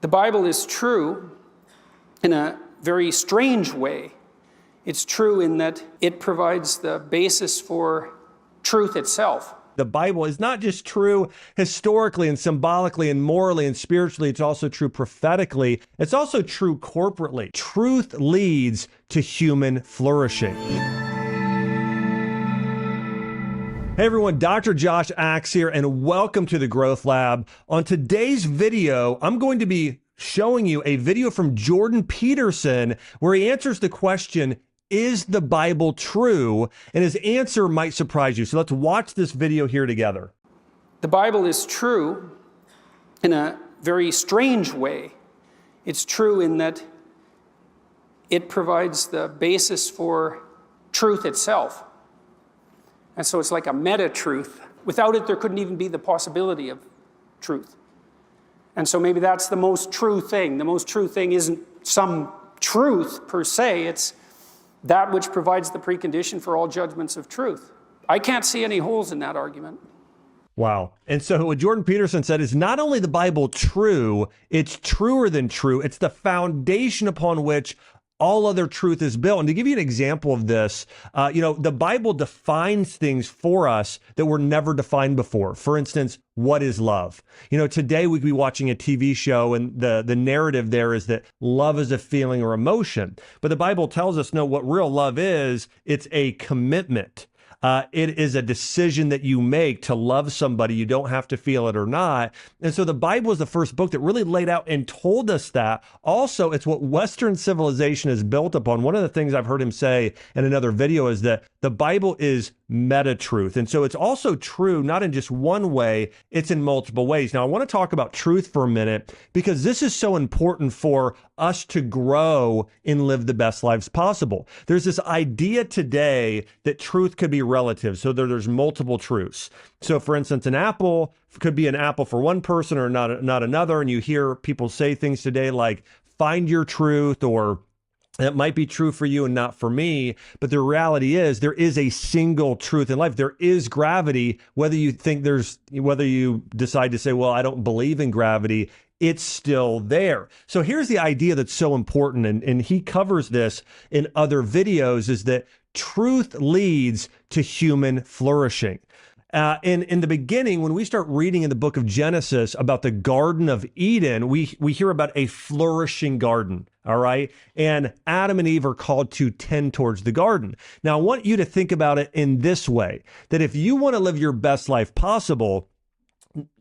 The Bible is true in a very strange way. It's true in that it provides the basis for truth itself. The Bible is not just true historically and symbolically and morally and spiritually. It's also true prophetically. It's also true corporately. Truth leads to human flourishing. Hey everyone, Dr. Josh Axe here, and welcome to the Growth Lab. On today's video, I'm going to be showing you a video from Jordan Peterson where he answers the question, is the Bible true? And his answer might surprise you. So let's watch this video here together. The Bible is true in a very strange way. It's true in that it provides the basis for truth itself. And so it's like a meta-truth. Without it, there couldn't even be the possibility of truth. And so maybe that's the most true thing. The most true thing isn't some truth per se. It's that which provides the precondition for all judgments of truth. I can't see any holes in that argument. Wow. And so what Jordan Peterson said is not only the Bible true, it's truer than true. It's the foundation upon which all other truth is built. And to give you an example of this, the Bible defines things for us that were never defined before. For instance, what is love? Today we could be watching a TV show and the narrative there is that love is a feeling or emotion. But the Bible tells us, no, what real love is, it's a commitment. It is a decision that you make to love somebody. You don't have to feel it or not. And so the Bible is the first book that really laid out and told us that. Also, it's what Western civilization is built upon. One of the things I've heard him say in another video is that the Bible is meta-truth. And so it's also true, not in just one way, it's in multiple ways. Now, I want to talk about truth for a minute because this is so important for us to grow and live the best lives possible. There's this idea today that truth could be relative. So there's multiple truths. So for instance, an apple could be an apple for one person or not another. And you hear people say things today like, find your truth, or it might be true for you and not for me, but the reality is there is a single truth in life. There is gravity, whether you decide to say, well, I don't believe in gravity, it's still there. So here's the idea that's so important, and he covers this in other videos, is that truth leads to human flourishing. In the beginning, when we start reading in the book of Genesis about the Garden of Eden, we hear about a flourishing garden, all right? And Adam and Eve are called to tend towards the garden. Now, I want you to think about it in this way, that if you want to live your best life possible,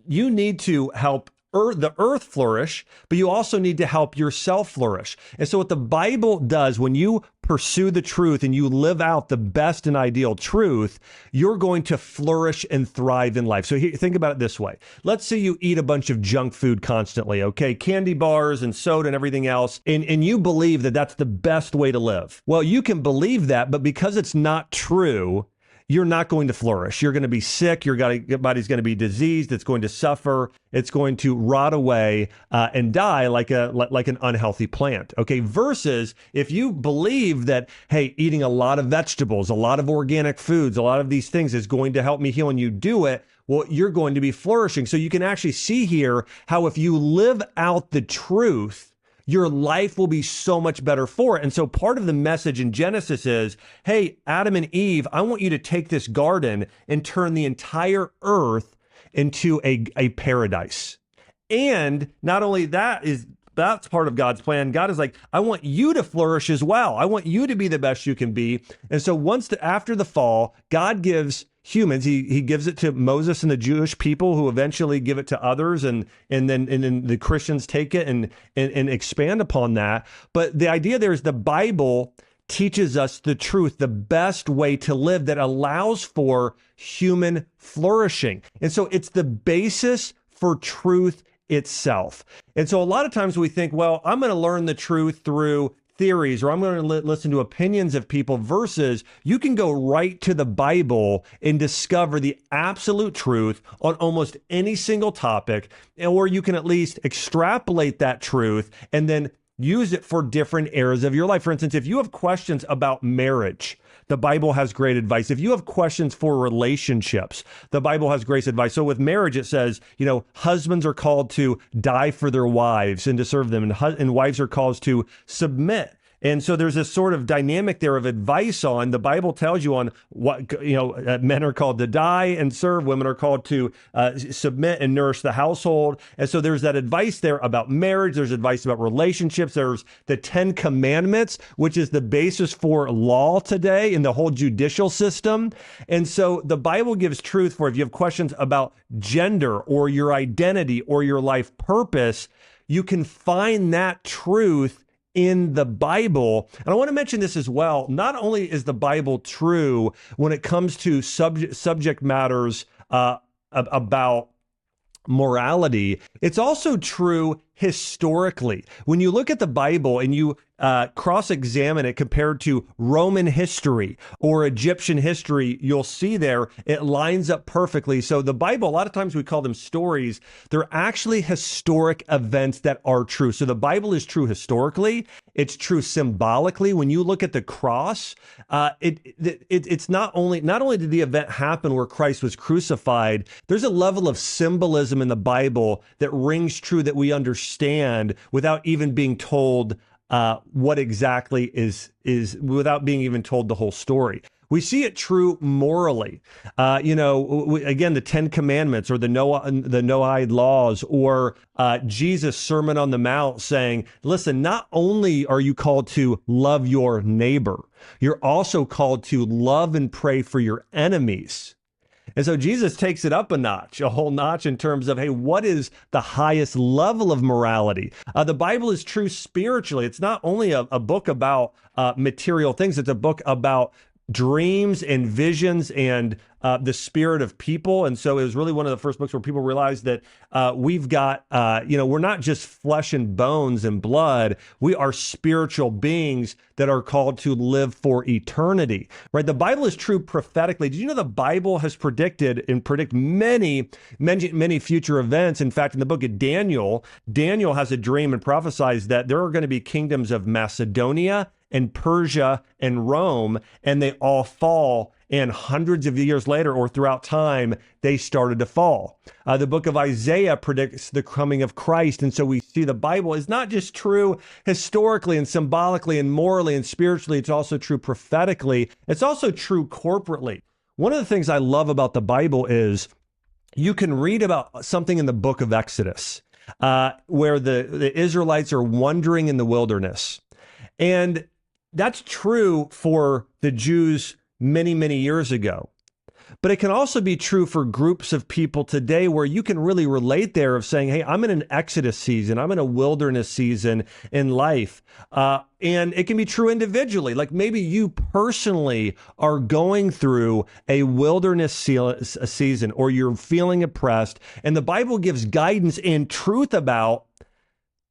you need to help the earth flourish, but you also need to help yourself flourish. And so what the Bible does, when you pursue the truth and you live out the best and ideal truth, you're going to flourish and thrive in life. So think about it this way. Let's say you eat a bunch of junk food constantly, okay? Candy bars and soda and everything else, and you believe that that's the best way to live. Well, you can believe that, but because it's not true, you're not going to flourish. You're going to be sick. Your body's going to be diseased. It's going to suffer. It's going to rot away and die like an unhealthy plant. Okay. Versus if you believe that, hey, eating a lot of vegetables, a lot of organic foods, a lot of these things is going to help me heal, and you do it, well, you're going to be flourishing. So you can actually see here how if you live out the truth, your life will be so much better for it. And so part of the message in Genesis is, hey, Adam and Eve, I want you to take this garden and turn the entire earth into a paradise. And not only that's part of God's plan. God is like, I want you to flourish as well. I want you to be the best you can be. And so after the fall, God gives humans, he gives it to Moses and the Jewish people, who eventually give it to others, and then the Christians take it and expand upon that. But the idea there is the Bible teaches us the truth, the best way to live that allows for human flourishing. And so it's the basis for truth itself. And so a lot of times we think, well, I'm going to learn the truth through theories, or I'm going to listen to opinions of people, versus you can go right to the Bible and discover the absolute truth on almost any single topic, or you can at least extrapolate that truth and then use it for different areas of your life. For instance, if you have questions about marriage, the Bible has great advice. If you have questions for relationships, the Bible has great advice. So with marriage, it says, husbands are called to die for their wives and to serve them, and wives are called to submit. And so there's this sort of dynamic there of advice on, the Bible tells you on what, men are called to die and serve, women are called to submit and nourish the household. And so there's that advice there about marriage. There's advice about relationships. There's the 10 Commandments, which is the basis for law today in the whole judicial system. And so the Bible gives truth for if you have questions about gender or your identity or your life purpose, you can find that truth in the Bible. And I want to mention this as well. Not only is the Bible true when it comes to subject matters about morality, it's also true historically. When you look at the Bible and you cross-examine it compared to Roman history or Egyptian history, you'll see there it lines up perfectly. So the Bible, a lot of times we call them stories. They're actually historic events that are true. So the Bible is true historically. It's true symbolically. When you look at the cross, it's not only did the event happen where Christ was crucified, there's a level of symbolism in the Bible that rings true that we understand without even being told what exactly is without being even told the whole story. We see it true morally. Again, the 10 Commandments or the Noahide laws or Jesus' Sermon on the Mount saying, listen, not only are you called to love your neighbor, you're also called to love and pray for your enemies. And so Jesus takes it up a whole notch in terms of, hey, what is the highest level of morality? The Bible is true spiritually. It's not only a book about material things. It's a book about dreams and visions and the spirit of people. And so it was really one of the first books where people realized that we've got, we're not just flesh and bones and blood. We are spiritual beings that are called to live for eternity, right? The Bible is true prophetically. Did you know the Bible has predict many, many, many future events? In fact, in the book of Daniel has a dream and prophesies that there are going to be kingdoms of Macedonia and Persia and Rome, and they all fall. And hundreds of years later, or throughout time, they started to fall. The book of Isaiah predicts the coming of Christ. And so we see the Bible is not just true historically and symbolically and morally and spiritually. It's also true prophetically. It's also true corporately. One of the things I love about the Bible is you can read about something in the book of Exodus, where the Israelites are wandering in the wilderness. And that's true for the Jews many, many years ago. But it can also be true for groups of people today where you can really relate there of saying, hey, I'm in an Exodus season. I'm in a wilderness season in life. And it can be true individually. Like maybe you personally are going through a wilderness season or you're feeling oppressed. And the Bible gives guidance and truth about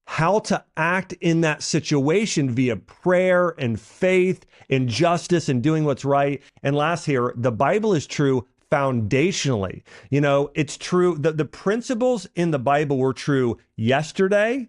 how to act in that situation via prayer and faith and justice and doing what's right. And last here, the Bible is true foundationally. It's true that the principles in the Bible were true yesterday,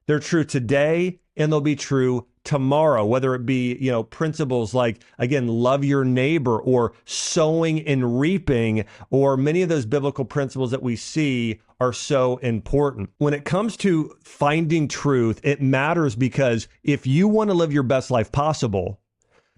they're true today, and they'll be true tomorrow, whether it be, principles like, again, love your neighbor or sowing and reaping, or many of those biblical principles that we see are so important. When it comes to finding truth, it matters because if you want to live your best life possible,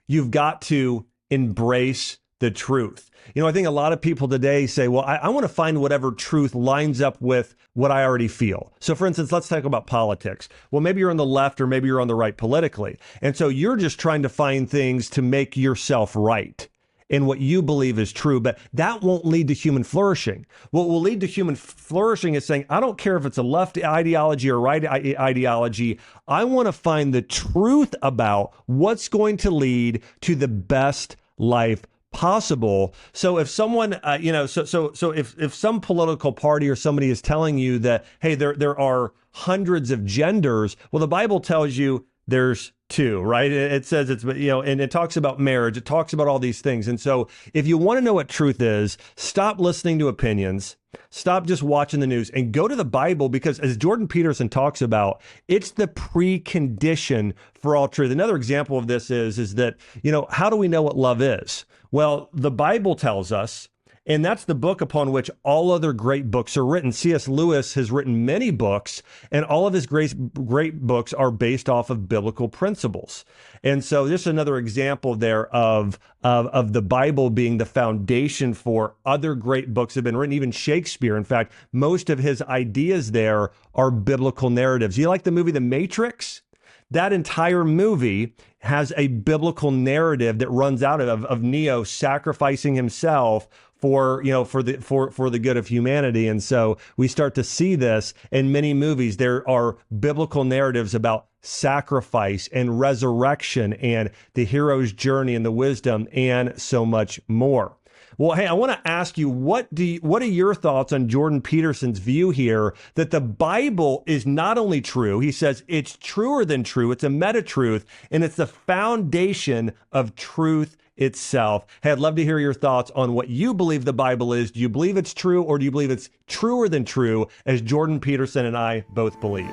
you've got to embrace the truth. I think a lot of people today say, well, I want to find whatever truth lines up with what I already feel. So for instance, let's talk about politics. Well, maybe you're on the left or maybe you're on the right politically. And so you're just trying to find things to make yourself right in what you believe is true, but that won't lead to human flourishing. What will lead to human flourishing is saying, I don't care if it's a left ideology or right ideology. I want to find the truth about what's going to lead to the best life possible. So if someone, if some political party or somebody is telling you that, hey, there are hundreds of genders, well, the Bible tells you there's two, right? It says and it talks about marriage. It talks about all these things. And so if you want to know what truth is, stop listening to opinions Stop just watching the news and go to the Bible, because as Jordan Peterson talks about, it's the precondition for all truth. Another example of this is that, how do we know what love is? Well, the Bible tells us, and that's the book upon which all other great books are written. C.S. Lewis has written many books, and all of his great books are based off of biblical principles. And so this is another example there of the Bible being the foundation for other great books that have been written, even Shakespeare. In fact, most of his ideas there are biblical narratives. You like the movie The Matrix? That entire movie has a biblical narrative that runs out of Neo sacrificing himself for the good of humanity. And so we start to see this in many movies. There are biblical narratives about sacrifice and resurrection and the hero's journey and the wisdom and so much more. Well, hey, I want to ask you, what are your thoughts on Jordan Peterson's view here that the Bible is not only true, he says it's truer than true, it's a meta-truth, and it's the foundation of truth itself. Hey, I'd love to hear your thoughts on what you believe the Bible is. Do you believe it's true, or do you believe it's truer than true, as Jordan Peterson and I both believe?